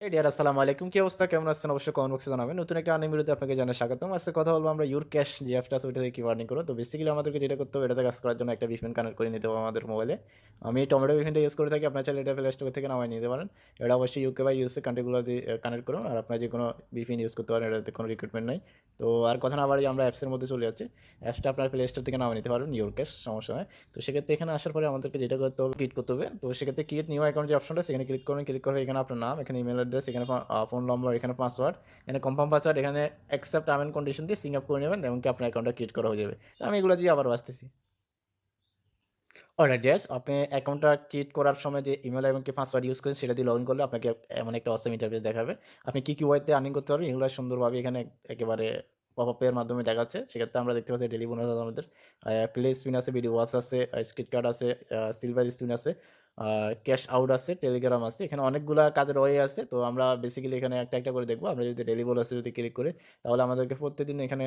এই ডিয়ার আসসালামু আলাইকুম, কি অবস্থা, কেমন আছেন? অবশ্যই কমেন্ট বক্সে জানাবেন। নতুন একটা আর্নিং ভিডিওতে আপনাকে জানাই স্বাগতম। আজকে কথা বলবো আমরা ইউর ক্যাশ যে অ্যাপটা আছে ওইটা থেকে কিভাবে আর্নিং করবো। তো বেসিক্যালি আমাদেরকে যেটা করতে হবে, এটাতে কাজ করার জন্য একটা ভিপিএন কানেক্ট করে নিতে হবে আমাদের মোবাইলে। আমি টমেটো ভিপিএনটা ইউজ করে থাকি, আপনার চাইলে এটা প্লে স্টোর থেকে নামায় নিতে পারেন। এটা অবশ্যই ইউকে বা ইউএসএ কান্ট্রিগুলো দিয়ে কানেক্ট করুন, আর আপনার যে কোনো ভিপিএন ইউজ করতে পারেন, এটাতে কোনো রিক্রুটমেন্ট নাই। তো আর কথা না বাড়িয়ে আমরা অ্যাপসের মধ্যে চলে যাচ্ছি। অ্যাপসটা আপনার প্লে স্টোর থেকে নামিয়ে নিতে পারবেন, ইউর ক্যাশ, সমস্যা নয়। তো সেক্ষেত্রে এখানে আসার পরে আমাদেরকে যেটা করতে হবে, ক্রিয়েট করতে হবে। তো সেক্ষেত্রে ক্রিয়েট নিউ অ্যাকাউন্ট যে অপশনটা, সেখানে ক্লিক করুন। ক্লিক করে এখানে আপনার নাম, এখানে ইমেল অ্যাড্রেস, এখানে ফোন নম্বর, এখানে পাসওয়ার্ড, এখানে কনফার্ম পাসওয়ার্ড, এখানে অ্যাকসেপ্ট টার্ম অ্যান্ড কন্ডিশন দিয়ে সিং আপ করে নেবেন, এমনকি আপনার অ্যাকাউন্টটা ক্রিয়েট করা হয়ে যাবে। তো আমি এগুলো দিয়ে আবার আসতেছি। অলরাইট, ইয়েস, আপনি অ্যাকাউন্টটা ক্রিয়েট করার সময় যে ইমেল এবং কি পাসওয়ার্ড ইউজ করেন সেটা দিয়ে লগ ইন করলে আপনাকে এমন একটা অসম ইন্টারফেস দেখাবে। আপনি কী ওয়েতে আর্নিং করতে পারবেন এগুলো সুন্দরভাবে এখানে একেবারে পপ আপের মাধ্যমে দেখাচ্ছে। সেক্ষেত্রে আমরা দেখতে পাচ্ছি ডেলি বোনাস আমাদের প্লে স্পিন আছে, ভিডিও ওয়াচ আছে, স্ক্রিপ্ট কার্ড আছে, সিলভার স্পিন আছে, ক্যাশ আউট আছে, টেলিগ্রাম আছে। এখানে অনেকগুলা কাজের ওয়ে আছে। তো আমরা বেসিক্যালি এখানে একটা একটা করে দেখবো। আমরা যদি ডেলি বোনাসে যদি ক্লিক করি, তাহলে আমাদেরকে প্রত্যেকদিন এখানে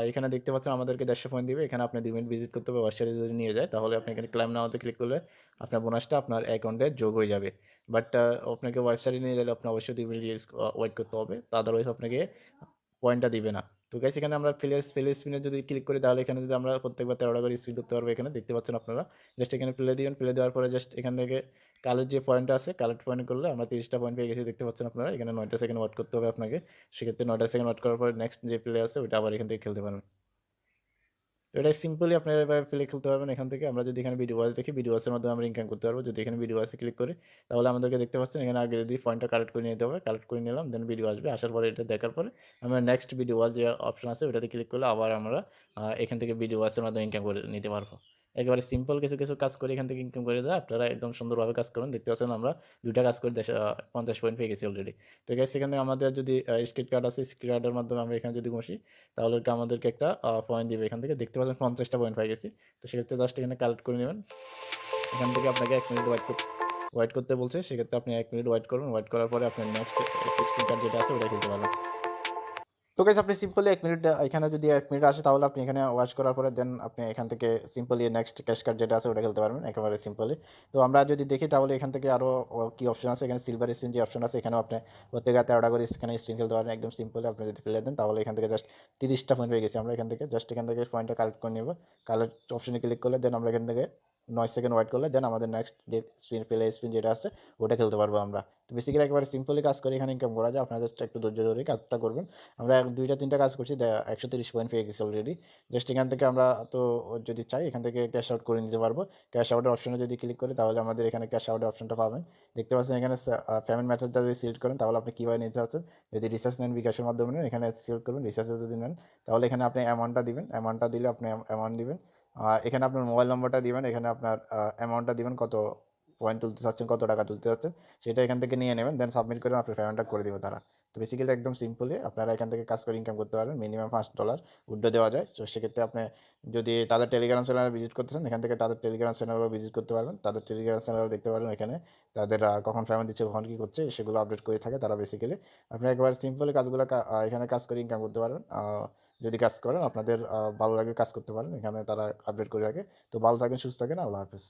এখানে দেখতে পাচ্ছেন আমাদেরকে 150 পয়েন্ট দিবে। এখানে আপনি 2 মিনিট ভিজিট করতে হবে, ওয়েবসাইটে যদি নিয়ে যায়, তাহলে আপনি এখানে ক্লেম নাওতে ক্লিক করলে আপনার বোনাসটা আপনার অ্যাকাউন্টে যোগ হয়ে যাবে। বাট আপনাকে ওয়েবসাইটে নিয়ে গেলে আপনার অবশ্যই 2 মিনিট ওয়েট করতে হবে, তা আদারওয়াইজ আপনাকে পয়েন্টটা দিবে না। তো গাইস, এখানে আমরা প্লে স্পিনে যদি ক্লিক করি, তাহলে এখানে যদি আমরা প্রত্যেকবার 13টা করে স্পিন করতে পারবো। এখানে দেখতে পাচ্ছেন আপনারা, জাস্ট এখানে প্লে দিবেন। প্লে দেওয়ার পরে জাস্ট এখান থেকে কালের যে পয়েন্ট আছে, কালেক্ট পয়েন্ট করলে আমরা 30টা পয়েন্ট পেয়ে গেছি। দেখতে পাচ্ছেন আপনারা, এখানে 9টা সেকেন্ড ওয়েট করতে হবে আপনাকে। সেক্ষেত্রে 9টা সেকেন্ড ওয়েট করার পরে নেক্সট যে প্লে আছে ওইটা আবার এখান থেকে খেলতে পারবেন। তো এটা সিম্পলি আপনারা এভাবে প্লে খেলতে পারবেন। এখান থেকে আমরা যদি এখানে ভিডিও ওয়াচ দেখি, ভিডিও ওয়াচের মাধ্যমে আমরা ইনকাম করতে পারবো। যদি এখানে ভিডিও ওয়াচে ক্লিক করি, তাহলে আমাদেরকে দেখতে পাচ্ছেন এখানে আগে যদি পয়েন্টটা কালেক্ট করে নিতে হবে, কালেক্ট করে নিলাম, দেন ভিডিও আসবে। আসার পরে এটা দেখার পরে আমরা নেক্সট ভিডিও ওয়াচ যে অপশন আছে ওটাতে ক্লিক করলে আবার আমরা এখান থেকে ভিডিও ওয়াচের মাধ্যমে ইনকাম করে নিতে পারবো। একেবারে সিম্পল কিছু কিছু কাজ করে এখান থেকে ইনকাম করে দেয়। আপনারা একদম সুন্দরভাবে কাজ করুন। দেখতে পাচ্ছেন আমরা 2টা কাজ করে 50 পয়েন্ট পেয়ে গেছি অলরেডি। তো গাইস, সেখানে আমাদের যদি স্ক্রিপ্ট কার্ড আছে, স্ক্রিপ্ট কার্ডের মাধ্যমে আমরা এখানে যদি বসি, তাহলে আমাদেরকে একটা পয়েন্ট দিবে। এখান থেকে দেখতে পাচ্ছেন 50টা পয়েন্ট পাই গেছি। তো সেক্ষেত্রে জাস্ট এখানে কালেক্ট করে নেবেন। এখান থেকে আপনাকে 1 মিনিট ওয়েট করতে বলছে। সেক্ষেত্রে আপনি 1 মিনিট ওয়েট করুন। ওয়েট করার পরে আপনার নেক্সট স্ক্রিন কার্ড যেটা আছে ওটা খেলতে পারবেন। তো গাইস, আপনি সিম্পলি 1 মিনিট, এখানে যদি 1 মিনিট আসে, তাহলে আপনি এখানে ওয়াচ করার পরে দেন আপনি এখান থেকে সিম্পলি নেক্সট ক্যাশ কার্ড যেটা আছে ওটা খেলতে পারবেন একেবারে সিম্পলি। তো আমরা যদি দেখি, তাহলে এখান থেকে আরও কি অপশন আছে, এখানে সিলভার স্ক্রিন যে অপশন আছে, এখানেও আপনি প্রত্যেকে 13টা করে এখানে স্ক্রিন খেলতে পারবেন একদম সিম্পলি। আপনি যদি ফেলে দেন, তাহলে এখান থেকে জাস্ট 30টা পয়েন্ট পেয়ে গেছি আমরা। এখান থেকে জাস্ট এখান থেকে পয়েন্টটা কালেক্ট করে নেব। কালেক্ট অপশনে ক্লিক করলে দেন আমরা এখান থেকে 9 সেকেন্ড ওয়েট করলে দেন আমাদের নেক্সট যে স্পিন যেটা আছে ওটা খেলতে পারবো আমরা। তো বেসিক্যালি একেবারে সিম্পলি কাজ করে এখানে ইনকাম করা যায়। আপনারা জাস্ট একটু ধৈর্য ধরে কাজটা করবেন। আমরা 2টা 3টা কাজ করছি, 130 পয়েন্ট পেয়ে গেছি অলরেডি। জাস্ট এখান থেকে আমরা তো যদি চাই এখান থেকে ক্যাশ আউট করে নিতে পারবো। ক্যাশ আউটের অপশনে যদি ক্লিক করি, তাহলে আমাদের এখানে ক্যাশ আউটের অপশনটা পাবেন। দেখতে পাচ্ছেন এখানে পেমেন্ট মেথডটা যদি সিলেক্ট করেন, তাহলে আপনি কীভাবে নিতে পারছেন। যদি রিচার্জ নেন, বিকাশের মাধ্যমে নেন, এখানে সিলেক্ট করুন। রিচার্জে যদি নেন, তাহলে এখানে আপনি অ্যামাউন্টটা দিবেন। অ্যামাউন্টটা দিলে আপনি অ্যামাউন্ট দিবেন। এখানে আপনার মোবাইল নম্বরটা দিবেন। এখানে আপনার অ্যামাউন্টটা দিবেন, কত পয়েন্ট তুলতে চাচ্ছেন, কত টাকা তুলতে চাচ্ছেন, সেটা এখান থেকে নিয়ে নেবেন। দেন সাবমিট করে আপনার পেমেন্টটা করে দেবে তারা। তো বেসিক্যালি একদম সিম্পলি আপনারা এখান থেকে কাজ করে ইনকাম করতে পারবেন। মিনিমাম $5 উইথড্র দেওয়া যায়। তো সেক্ষেত্রে আপনি যদি তাদের টেলিগ্রাম চ্যানেল ভিজিট করতেছেন, এখান থেকে তাদের টেলিগ্রাম চ্যানেলও ভিজিট করতে পারবেন। তাদের টেলিগ্রাম চ্যানেলও দেখতে পারবেন। এখানে তাদের কখন পেমেন্ট দিচ্ছে, কখন কী করছে, সেগুলো আপডেট করে থাকে তারা। বেসিক্যালি আপনি একবার সিম্পলি কাজগুলো এখানে কাজ করে ইনকাম করতে পারবেন। যদি কাজ করেন আপনাদের ভালো লাগে কাজ করতে পারেন, এখানে তারা আপডেট করে থাকে। তো ভালো থাকেন, সুস্থ থাকেন, আল্লাহ হাফেজ।